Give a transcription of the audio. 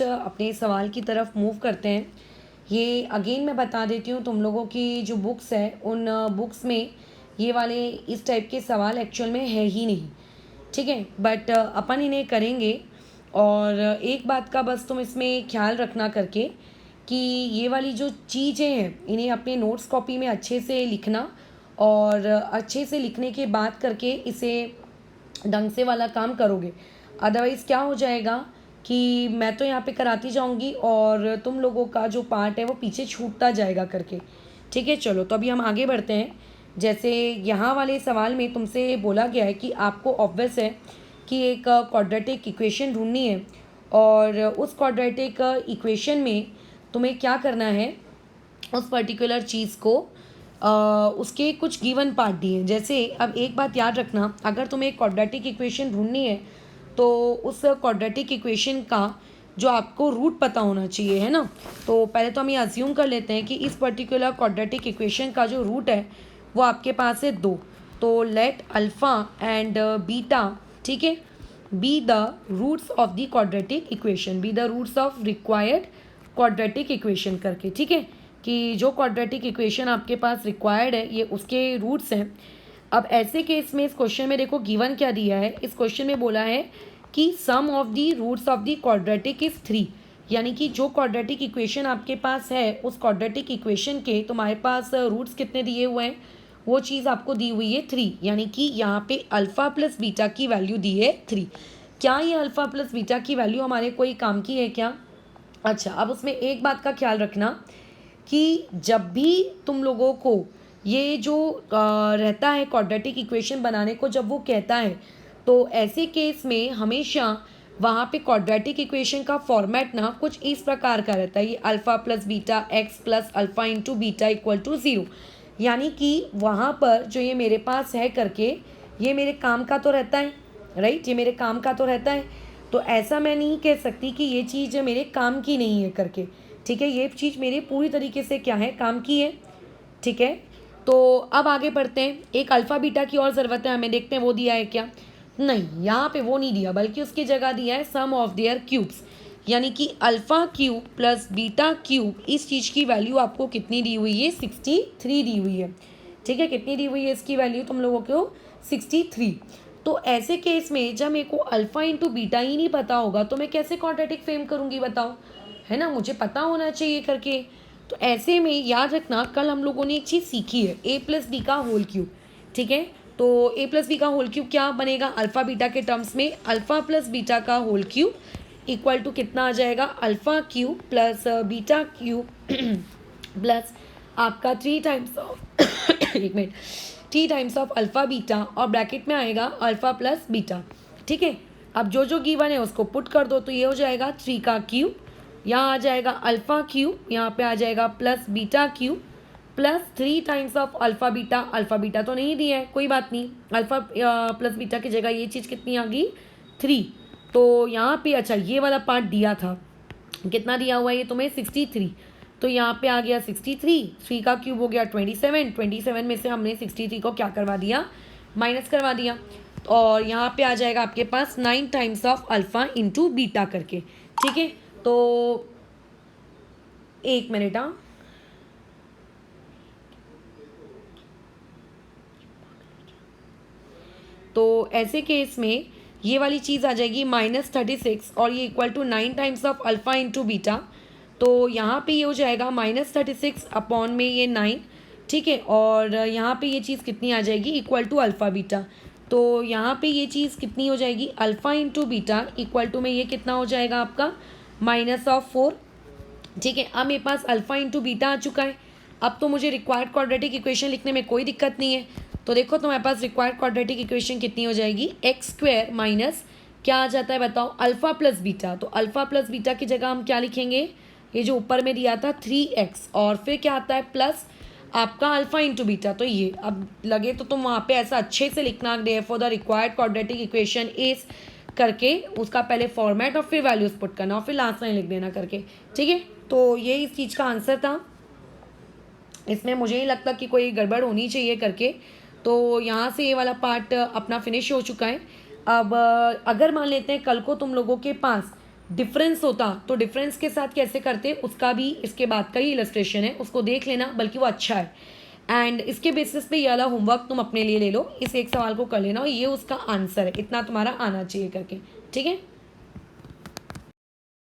अपने सवाल की तरफ मूव करते हैं। ये अगेन मैं बता देती हूँ तुम लोगों की जो बुक्स है उन बुक्स में ये वाले इस टाइप के सवाल एक्चुअल में है ही नहीं, ठीक है। बट अपन इन्हें करेंगे। और एक बात का बस तुम इसमें ख्याल रखना करके कि ये वाली जो चीज़ें हैं इन्हें अपने नोट्स कॉपी में अच्छे से लिखना, और अच्छे से लिखने के बाद करके इसे ढंग से वाला काम करोगे। अदरवाइज़ क्या हो जाएगा कि मैं तो यहाँ पे कराती जाऊँगी और तुम लोगों का जो पार्ट है वो पीछे छूटता जाएगा करके, ठीक है। चलो तो अभी हम आगे बढ़ते हैं। जैसे यहाँ वाले सवाल में तुमसे बोला गया है कि आपको ऑब्वियस है कि एक क्वाड्रेटिक इक्वेशन ढूंढनी है, और उस क्वाड्रेटिक इक्वेशन में तुम्हें क्या करना है, उस पर्टिकुलर चीज़ को उसके कुछ गिवन पार्ट दिए हैं। जैसे अब एक बात याद रखना, अगर तुम्हें एक क्वाड्रेटिक इक्वेशन ढूंढनी है तो उस क्वाड्रेटिक इक्वेशन का जो आपको रूट पता होना चाहिए, है ना। तो पहले तो हम ये अज्यूम कर लेते हैं कि इस पर्टिकुलर क्वाड्रेटिक इक्वेशन का जो रूट है वो आपके पास है 2। तो लेट अल्फ़ा एंड बीटा, ठीक है, be the roots of the quadratic equation, be the roots of required quadratic equation करके, ठीक है, कि जो क्वाड्रेटिक इक्वेशन आपके पास रिक्वायर्ड है ये उसके रूट्स हैं। अब ऐसे केस में इस क्वेश्चन में देखो गिवन क्या दिया है। इस क्वेश्चन में बोला है कि sum of the roots of the quadratic is 3, यानी कि जो क्वाड्रेटिक इक्वेशन आपके पास है उस क्वाड्रेटिक इक्वेशन के तुम्हारे पास रूट्स कितने दिए हुए हैं, वो चीज़ आपको दी हुई है 3, यानी कि यहाँ पे अल्फ़ा प्लस बीटा की वैल्यू दी है 3। क्या ये अल्फ़ा प्लस बीटा की वैल्यू हमारे कोई काम की है क्या? अच्छा, अब उसमें एक बात का ख्याल रखना कि जब भी तुम लोगों को ये जो रहता है क्वाड्रेटिक इक्वेशन बनाने को जब वो कहता है, तो ऐसे केस में हमेशा वहाँ पे क्वाड्रेटिक इक्वेशन का फॉर्मेट ना कुछ इस प्रकार का रहता है, ये alpha plus beta x plus alpha into beta equal to 0, यानी कि वहाँ पर जो ये मेरे पास है करके ये मेरे काम का तो रहता है, राइट, ये मेरे काम का तो रहता है। तो ऐसा मैं नहीं कह सकती कि ये चीज़ मेरे काम की नहीं है करके, ठीक है, ये चीज़ मेरे पूरी तरीके से क्या है, काम की है, ठीक है। तो अब आगे बढ़ते हैं। एक अल्फ़ा बीटा की और ज़रूरत है हमें, देखते हैं वो दिया है क्या। नहीं, यहाँ पे वो नहीं दिया, बल्कि उसकी जगह दिया है सम ऑफ देयर क्यूब्स, यानी कि alpha cube plus beta cube, इस चीज़ की वैल्यू आपको कितनी दी हुई है, 63 दी हुई है, ठीक है। कितनी दी हुई है इसकी वैल्यू तुम लोगों को, 63। तो ऐसे केस में जब मेरे को अल्फ़ा इंटू बीटा ही नहीं पता होगा तो मैं कैसे क्वाड्रेटिक फ्रेम करूँगी बताओ, है ना, मुझे पता होना चाहिए करके। तो ऐसे में याद रखना, कल हम लोगों ने एक चीज़ सीखी है, ए प्लस बी का होल क्यूब, ठीक है। तो ए प्लस बी का होल क्यूब क्या बनेगा, अल्फ़ा बीटा के टर्म्स में अल्फ़ा प्लस बीटा का होल क्यूब इक्वल टू कितना आ जाएगा, alpha cube plus beta cube plus आपका 3 टाइम्स ऑफ एक minute, 3 times of alpha beta, और ब्रैकेट में आएगा अल्फ़ा प्लस बीटा, ठीक है। अब जो जो गिवन है उसको पुट कर दो, तो ये हो जाएगा 3 का क्यूब, यहाँ आ जाएगा अल्फ़ा क्यूब, यहाँ पे आ जाएगा plus beta cube plus 3 times of alpha beta तो नहीं दिया है, कोई बात नहीं, अल्फ़ा प्लस बीटा की जगह ये चीज़ कितनी आ गई, 3। तो यहाँ पे अच्छा ये वाला पार्ट दिया था, कितना दिया हुआ है ये तुम्हें, 63। तो यहाँ पे आ गया 63, 3 का क्यूब हो गया 27, 27 में से हमने 63 को क्या करवा दिया, माइनस करवा दिया। और यहाँ पे आ जाएगा आपके पास 9 times of alpha into beta करके, ठीक है। तो एक मिनट, हाँ, तो ऐसे केस में ये वाली चीज़ आ जाएगी -36, और ये equal to 9 times of alpha into beta. तो यहाँ पे ये हो जाएगा -36 अपॉन में ये 9, ठीक है। और यहाँ पे ये चीज़ कितनी आ जाएगी, इक्वल टू अल्फ़ा बीटा। तो यहाँ पे ये चीज़ कितनी हो जाएगी, alpha into beta equal to में ये कितना हो जाएगा आपका -4, ठीक है। अब मेरे पास अल्फ़ा इंटू बीटा आ चुका है। अब तो मुझे रिक्वायर्ड क्वाड्रेटिक इक्वेशन लिखने में कोई दिक्कत नहीं है। तो देखो तुम्हारे पास रिक्वायर्ड क्वाड्रेटिक इक्वेशन कितनी हो जाएगी, एक्स स्क्वायर माइनस क्या आ जाता है बताओ, अल्फ़ा प्लस बीटा। तो अल्फ़ा प्लस बीटा की जगह हम क्या लिखेंगे, ये जो ऊपर में दिया था 3x, और फिर क्या आता है प्लस आपका अल्फ़ा इंटू बीटा। तो ये अब लगे तो तुम वहाँ पे ऐसा अच्छे से लिखना, therefore the required quadratic equation is करके उसका पहले फॉर्मेट और फिर वैल्यूज पुट करना, और फिर लास्ट में लिख देना करके, ठीक है। तो ये इस चीज़ का आंसर था। इसमें मुझे नहीं लगता कि कोई गड़बड़ होनी चाहिए करके। तो यहाँ से ये वाला पार्ट अपना फिनिश हो चुका है। अब अगर मान लेते हैं कल को तुम लोगों के पास डिफरेंस होता तो डिफरेंस के साथ कैसे करते, उसका भी इसके बाद का ही इलस्ट्रेशन है, उसको देख लेना, बल्कि वो अच्छा है। एंड इसके बेसिस पे ये वाला होमवर्क तुम अपने लिए ले लो, इस एक सवाल को कर लेना और ये उसका आंसर है, इतना तुम्हारा आना चाहिए करके, ठीक है।